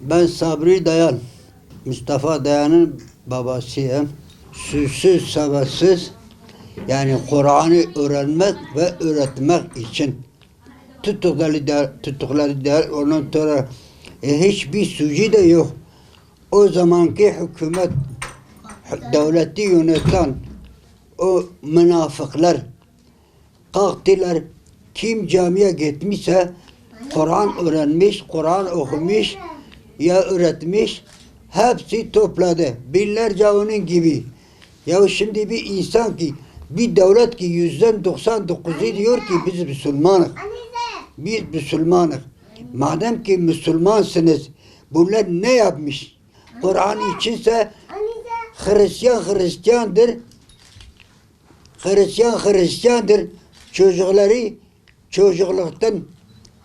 Ben Sabri Dayan, Mustafa Dayan'ın babasıyım. Süssüz, sabahsız, yani Kur'an'ı öğrenmek ve öğretmek için tutukları der. Ondan sonra hiçbir suçu da yok. O zamanki hükümet, devleti yöneten o münafıklar kalktılar. Kim camiye gitmişse Kur'an öğrenmiş, Kur'an okumuş ya öğretmiş, hepsi topladı. Binlerce onun gibi. Ya şimdi bir insan ki, bir devlet ki %99'u diyor ki biz Müslümanız. Biz Müslümanız. Madem ki Müslümansınız, bunlar ne yapmış? Kur'an içinse Hristiyan Hristiyandır. Hristiyan Hristiyandır. Çocukları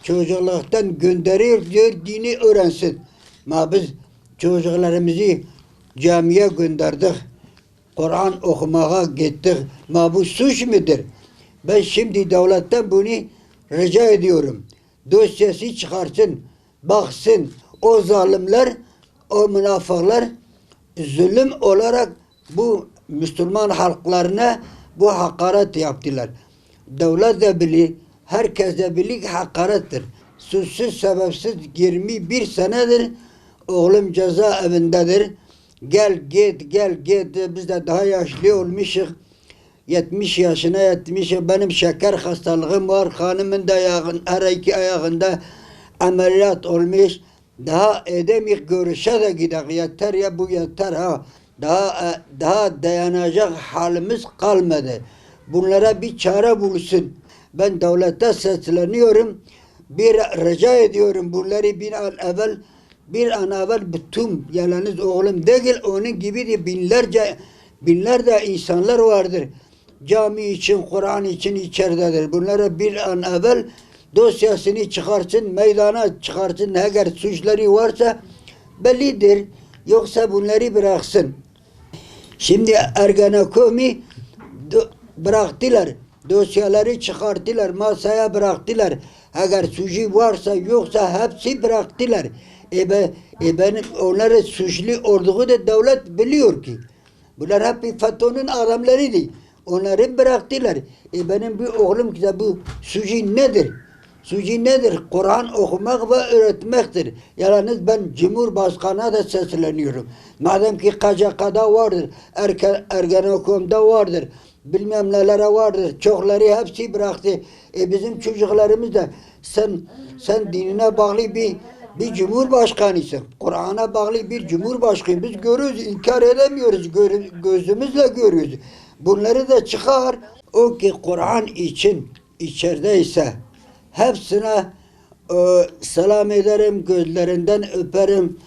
çocukluktan gönderiyor diyor dini öğrensin. Ama biz çocuklarımızı camiye gönderdik. Kur'an okumaya gittik. Ama bu suç mudur? Ben şimdi devletten bunu rica ediyorum. Dosyası çıkarsın, baksın o zalimler, o münafıklar zulüm olarak bu Müslüman halklarına bu hakaret yaptılar. Devlet de bilir, herkes de bilir hakarettir. Suçsuz sebepsiz 21 senedir oğlum cezaevindedir. Gel git biz de daha yaşlı olmuşuz. 70 yaşına yetmişim. Benim şeker hastalığım var. Hanımın da her iki ayağında ameliyat olmuş. Daha edemik görüşe de gidelim. Yeter ya bu yeter ha. Daha dayanacak halimiz kalmadı. Bunlara bir çare bulsun. Ben devlete sesleniyorum. Bir rica ediyorum bunları bir an evvel bütün yalnız oğlum değil onun gibi de binlerce insanlar vardır. Cami için, Kur'an için içeridedir. Bunlara bir an evvel dosyasını çıkarsın, meydana çıkarsın. Eğer suçları varsa bellidir. Yoksa bunları bıraksın. Şimdi Ergenekon'u bıraktılar. Dosyaları çıkarttılar. Masaya bıraktılar. Eğer suçu varsa yoksa hepsi bıraktılar. Benim onların suçlu olduğu da devlet biliyor ki. Bunlar hep FETÖ'nün adamlarıydı. Onları bıraktılar. Benim bir oğlum ki bu suçu nedir? Suçu nedir? Kur'an okumak ve öğretmektir. Yalnız ben Cumhurbaşkanı'na da sesleniyorum. Madem ki KCK'da vardır, Ergenekon'da vardır, bilmem nelere vardır, çokları hepsi bıraktı. Bizim çocuklarımız da sen dinine bağlı bir cumhurbaşkanısın. Kur'an'a bağlı bir cumhurbaşkanı. Biz görüyoruz, inkar edemiyoruz. Gözümüzle görüyoruz. Bunları da çıkar. O ki Kur'an için içerideyse hepsine selam ederim, gözlerinden öperim.